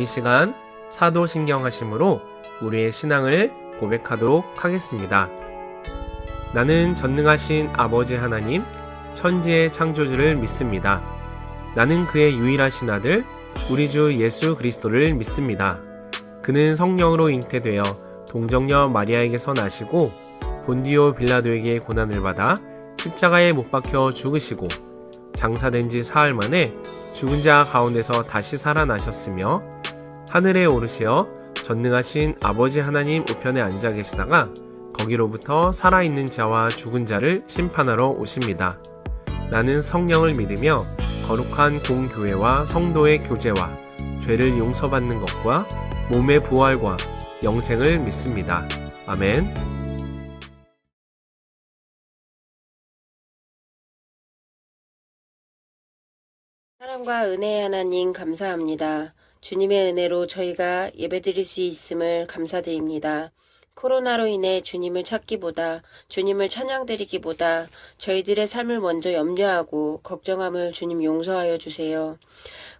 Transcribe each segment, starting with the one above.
시간 사도신경하심으로 우리의 신앙을 고백하도록 하겠습니다. 나는 전능하신 아버지 하나님, 천지의 창조주를 믿습니다. 나는 그의 유일하신 아들, 우리 주 예수 그리스도를 믿습니다. 그는 성령으로 잉태되어 동정녀 마리아에게서 나시고 본디오 빌라도에게 고난을 받아 십자가에 못 박혀 죽으시고 장사된 지 사흘 만에 죽은 자 가운데서 다시 살아나셨으며 하늘에 오르시어 전능하신 아버지 하나님 우편에 앉아 계시다가 거기로부터 살아있는 자와 죽은 자를 심판하러 오십니다. 나는 성령을 믿으며 거룩한 공교회와 성도의 교제와 죄를 용서받는 것과 몸의 부활과 영생을 믿습니다. 아멘. 사랑과 은혜의 하나님 감사합니다. 주님의 은혜로 저희가 예배드릴 수 있음을 감사드립니다. 코로나로 인해 주님을 찾기보다 주님을 찬양드리기보다 저희들의 삶을 먼저 염려하고 걱정함을 주님 용서하여 주세요.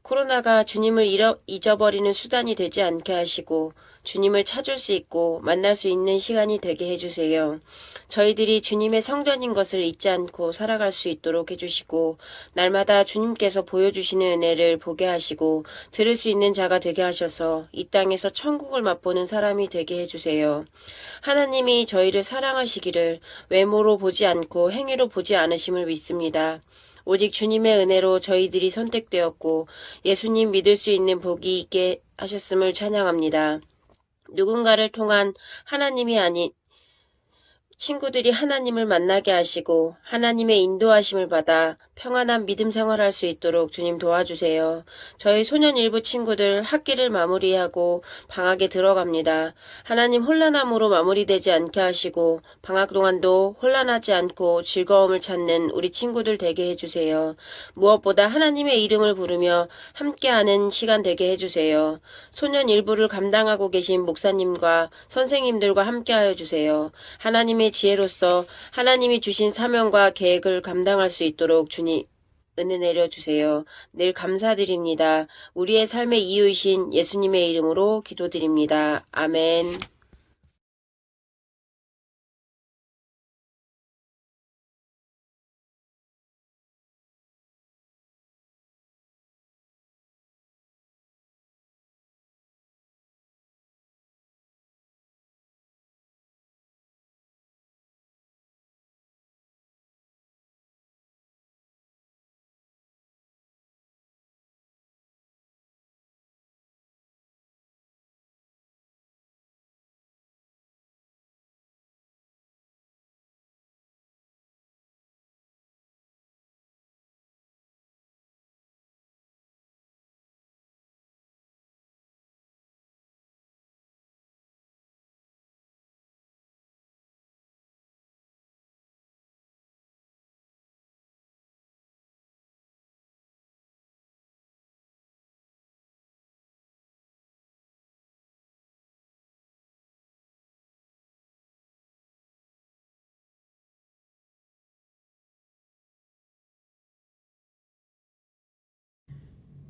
코로나가 주님을 잊어버리는 수단이 되지 않게 하시고 주님을 찾을 수 있고 만날 수 있는 시간이 되게 해주세요. 저희들이 주님의 성전인 것을 잊지 않고 살아갈 수 있도록 해주시고 날마다 주님께서 보여주시는 은혜를 보게 하시고 들을 수 있는 자가 되게 하셔서 이 땅에서 천국을 맛보는 사람이 되게 해주세요. 하나님이 저희를 사랑하시기를 외모로 보지 않고 행위로 보지 않으심을 믿습니다. 오직 주님의 은혜로 저희들이 선택되었고 예수님 믿을 수 있는 복이 있게 하셨음을 찬양합니다. 누군가를 통한 하나님이 아닌 친구들이 하나님을 만나게 하시고 하나님의 인도하심을 받아 평안한 믿음 생활할 수 있도록 주님 도와주세요. 저희 소년 일부 친구들 학기를 마무리하고 방학에 들어갑니다. 하나님 혼란함으로 마무리되지 않게 하시고 방학 동안도 혼란하지 않고 즐거움을 찾는 우리 친구들 되게 해주세요. 무엇보다 하나님의 이름을 부르며 함께하는 시간 되게 해주세요. 소년 일부를 감당하고 계신 목사님과 선생님들과 함께하여 주세요. 하나님의 지혜로서 하나님이 주신 사명과 계획을 감당할 수 있도록 주님 은혜 내려주세요. 늘 감사드립니다. 우리의 삶의 이유이신 예수님의 이름으로 기도드립니다. 아멘.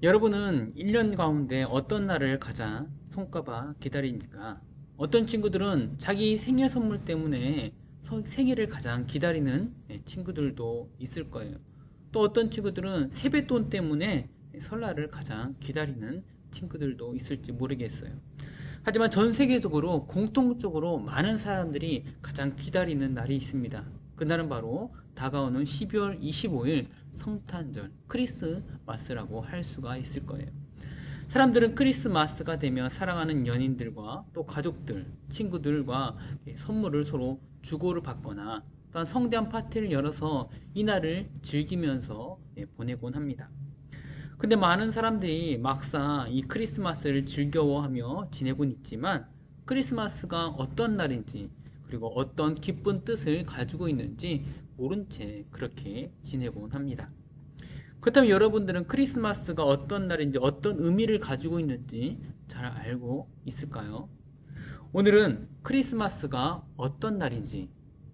여러분은 1년 가운데 어떤 날을 가장 손꼽아 기다립니까? 어떤 친구들은 자기 생일 선물 때문에 생일을 가장 기다리는 친구들도 있을 거예요. 또 어떤 친구들은 세뱃돈 때문에 설날을 가장 기다리는 친구들도 있을지 모르겠어요. 하지만 전 세계적으로 공통적으로 많은 사람들이 가장 기다리는 날이 있습니다. 그날은 바로 다가오는 12월 25일 성탄절, 크리스마스라고 할 수가 있을 거예요. 사람들은 크리스마스가 되면 사랑하는 연인들과 또 가족들, 친구들과 선물을 서로 주고를 받거나 또한 성대한 파티를 열어서 이날을 즐기면서 보내곤 합니다. 근데 많은 사람들이 막상 이 크리스마스를 즐거워하며 지내곤 있지만 크리스마스가 어떤 날인지 그리고 어떤 기쁜 뜻을 가지고 있는지 모른 채 그렇게 지내곤 합니다. 그렇다면 여러분들은 크리스마스가 어떤 날인지 어떤 의미를 가지고 있는지 잘 알고 있을까요? 오늘은 크리스마스가 어떤 날인지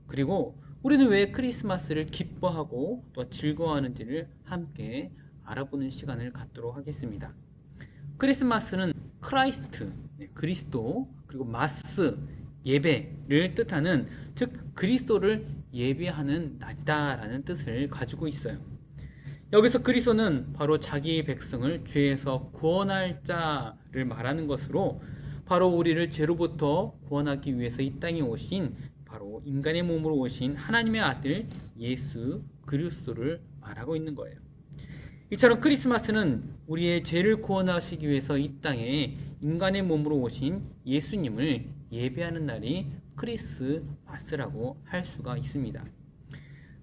그리고 우리는 왜 크리스마스를 기뻐하고 또 즐거워하는지를 함께 알아보는 시간을 갖도록 하겠습니다. 크리스마스는 크라이스트, 그리스도, 그리고 마스, 예배를 뜻하는, 즉 그리스도를 예배하는 날이다라는 뜻을 가지고 있어요. 여기서 그리스도는 바로 자기 백성을 죄에서 구원할 자를 말하는 것으로, 바로 우리를 죄로부터 구원하기 위해서 이 땅에 오신, 바로 인간의 몸으로 오신 하나님의 아들 예수 그리스도를 말하고 있는 거예요. 이처럼 크리스마스는 우리의 죄를 구원하시기 위해서 이 땅에 인간의 몸으로 오신 예수님을 예배하는 날이 크리스마스라고 할 수가 있습니다.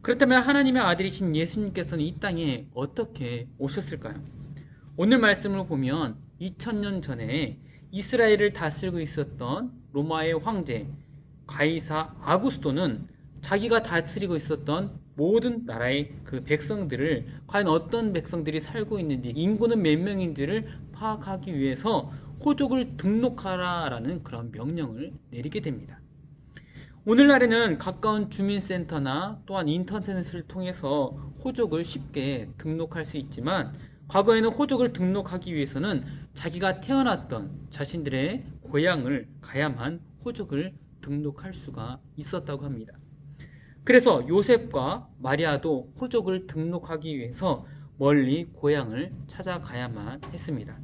그렇다면 하나님의 아들이신 예수님께서는 이 땅에 어떻게 오셨을까요? 오늘 말씀을 보면 2000년 전에 이스라엘을 다스리고 있었던 로마의 황제 가이사 아구스토는 자기가 다스리고 있었던 모든 나라의 그 백성들을, 과연 어떤 백성들이 살고 있는지, 인구는 몇 명인지를 파악하기 위해서 호족을 등록하라라는 그런 명령을 내리게 됩니다. 오늘날에는 가까운 주민센터나 또한 인터넷을 통해서 호족을 쉽게 등록할 수 있지만, 과거에는 호족을 등록하기 위해서는 자기가 태어났던 자신들의 고향을 가야만 호족을 등록할 수가 있었다고 합니다. 그래서 요셉과 마리아도 호족을 등록하기 위해서 멀리 고향을 찾아가야만 했습니다.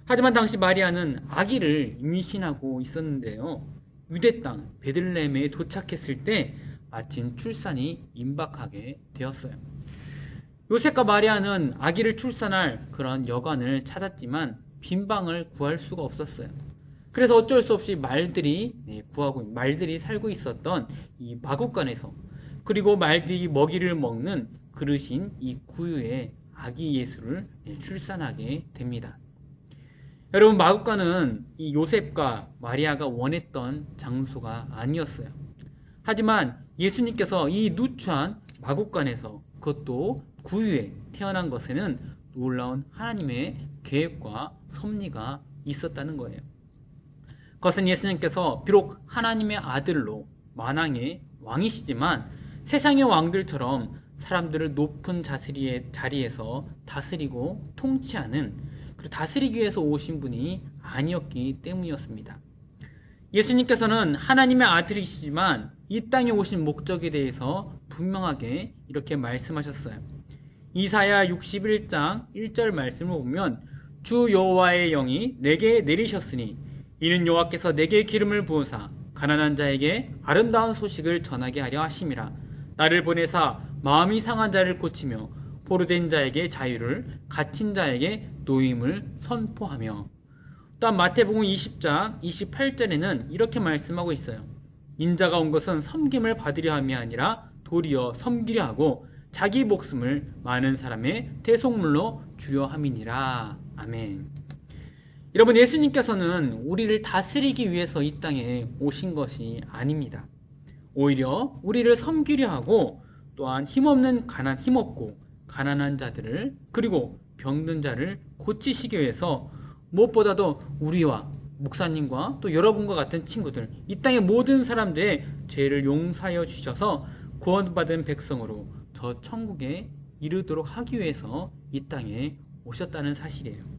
하지만 당시 마리아는 아기를 임신하고 있었는데요, 유대 땅 베들레헴에 도착했을 때 마침 출산이 임박하게 되었어요. 요셉과 마리아는 아기를 출산할 그런 여관을 찾았지만 빈 방을 구할 수가 없었어요. 그래서 어쩔 수 없이 말들이 살고 있었던 이 마구간에서, 그리고 말들이 먹이를 먹는 그릇인 이 구유에 아기 예수를 출산하게 됩니다. 여러분, 마구간은 이 요셉과 마리아가 원했던 장소가 아니었어요. 하지만 예수님께서 이 누추한 마구간에서, 그것도 구유에 태어난 것에는 놀라운 하나님의 계획과 섭리가 있었다는 거예요. 그것은 예수님께서 비록 하나님의 아들로 만왕의 왕이시지만 세상의 왕들처럼 사람들을 높은 자리에서 다스리고 통치하는, 그리고 다스리기 위해서 오신 분이 아니었기 때문이었습니다. 예수님께서는 하나님의 아들이시지만 이 땅에 오신 목적에 대해서 분명하게 이렇게 말씀하셨어요. 이사야 61장 1절 말씀을 보면, 주 여호와의 영이 내게 내리셨으니 이는 여호와께서 내게 기름을 부으사 가난한 자에게 아름다운 소식을 전하게 하려 하심이라. 나를 보내사 마음이 상한 자를 고치며 포로된 자에게 자유를, 갇힌 자에게 노임을 선포하며. 또한 마태복음 20장 28절에는 이렇게 말씀하고 있어요. 인자가 온 것은 섬김을 받으려 함이 아니라 도리어 섬기려 하고 자기 목숨을 많은 사람의 대속물로 주려 함이니라. 아멘. 여러분, 예수님께서는 우리를 다스리기 위해서 이 땅에 오신 것이 아닙니다. 오히려 우리를 섬기려 하고, 또한 힘없고 가난한 자들을, 그리고 병든 자를 고치시기 위해서, 무엇보다도 우리와 목사님과 또 여러분과 같은 친구들, 이 땅의 모든 사람들의 죄를 용서하여 주셔서 구원받은 백성으로 저 천국에 이르도록 하기 위해서 이 땅에 오셨다는 사실이에요.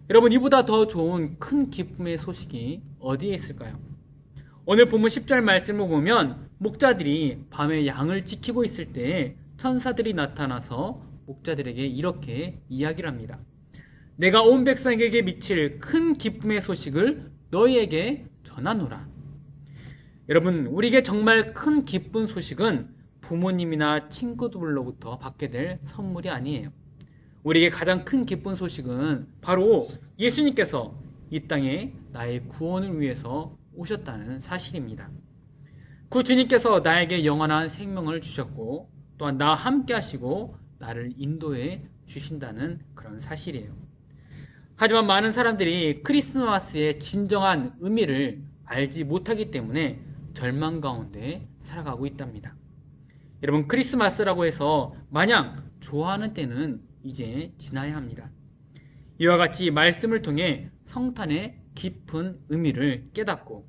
여러분, 이보다 더 좋은 큰 기쁨의 소식이 어디에 있을까요? 오늘 본문 10절 말씀을 보면, 목자들이 밤에 양을 지키고 있을 때 천사들이 나타나서 목자들에게 이렇게 이야기를 합니다. 내가 온 백성에게 미칠 큰 기쁨의 소식을 너희에게 전하노라. 여러분, 우리에게 정말 큰 기쁜 소식은 부모님이나 친구들로부터 받게 될 선물이 아니에요. 우리에게 가장 큰 기쁜 소식은 바로 예수님께서 이 땅에 나의 구원을 위해서 오셨다는 사실입니다. 그 주님께서 나에게 영원한 생명을 주셨고, 또한 나와 함께 하시고 나를 인도해 주신다는 그런 사실이에요. 하지만 많은 사람들이 크리스마스의 진정한 의미를 알지 못하기 때문에 절망 가운데 살아가고 있답니다. 여러분, 크리스마스라고 해서 마냥 좋아하는 때는 이제 지나야 합니다. 이와 같이 말씀을 통해 성탄의 깊은 의미를 깨닫고,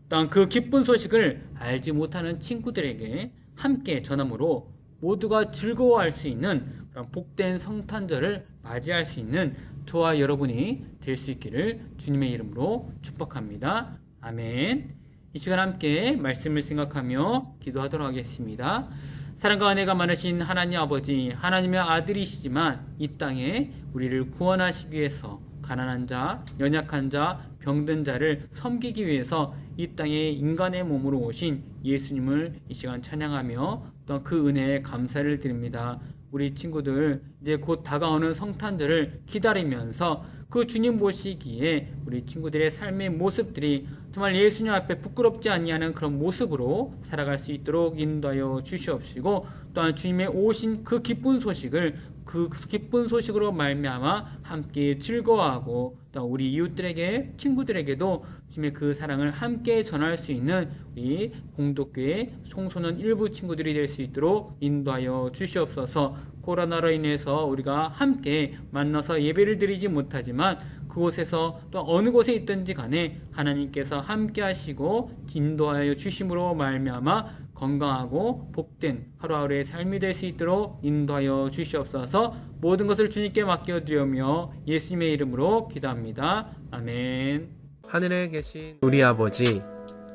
또한 그 기쁜 소식을 알지 못하는 친구들에게 함께 전함으로 모두가 즐거워할 수 있는 그런 복된 성탄절을 맞이할 수 있는 저와 여러분이 될 수 있기를 주님의 이름으로 축복합니다. 아멘. 이 시간 함께 말씀을 생각하며 기도하도록 하겠습니다. 사랑과 은혜가 많으신 하나님 아버지, 하나님의 아들이시지만 이 땅에 우리를 구원하시기 위해서 가난한 자, 연약한 자, 병든 자를 섬기기 위해서 이 땅에 인간의 몸으로 오신 예수님을 이 시간 찬양하며 또한 그 은혜에 감사를 드립니다. 우리 친구들 이제 곧 다가오는 성탄절을 기다리면서 그 주님 보시기에 우리 친구들의 삶의 모습들이 정말 예수님 앞에 부끄럽지 아니하는 그런 모습으로 살아갈 수 있도록 인도하여 주시옵시고, 또한 주님의 오신 그 기쁜 소식을 그 기쁜 소식으로 말미암아 함께 즐거워하고 또 우리 이웃들에게 친구들에게도 주님의 그 사랑을 함께 전할 수 있는 우리 공덕교회 청소년 일부 친구들이 될 수 있도록 인도하여 주시옵소서. 코로나로 인해서 우리가 함께 만나서 예배를 드리지 못하지만 그곳에서 또 어느 곳에 있든지 간에 하나님께서 함께 하시고 인도하여 주심으로 말미암아 건강하고 복된 하루하루의 삶이 될 수 있도록 인도하여 주시옵소서. 모든 것을 주님께 맡겨드리며 예수님의 이름으로 기도합니다. 아멘. 하늘에 계신 우리 아버지,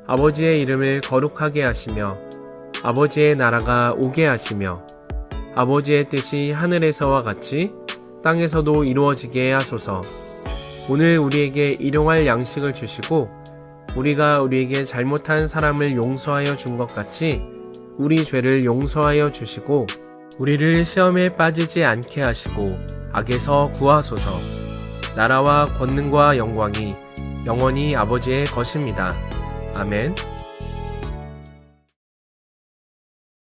아버지의 이름을 거룩하게 하시며 아버지의 나라가 오게 하시며 아버지의 뜻이 하늘에서와 같이 땅에서도 이루어지게 하소서. 오늘 우리에게 일용할 양식을 주시고 우리가 우리에게 잘못한 사람을 용서하여 준 것 같이 우리 죄를 용서하여 주시고 우리를 시험에 빠지지 않게 하시고 악에서 구하소서. 나라와 권능과 영광이 영원히 아버지의 것입니다. 아멘.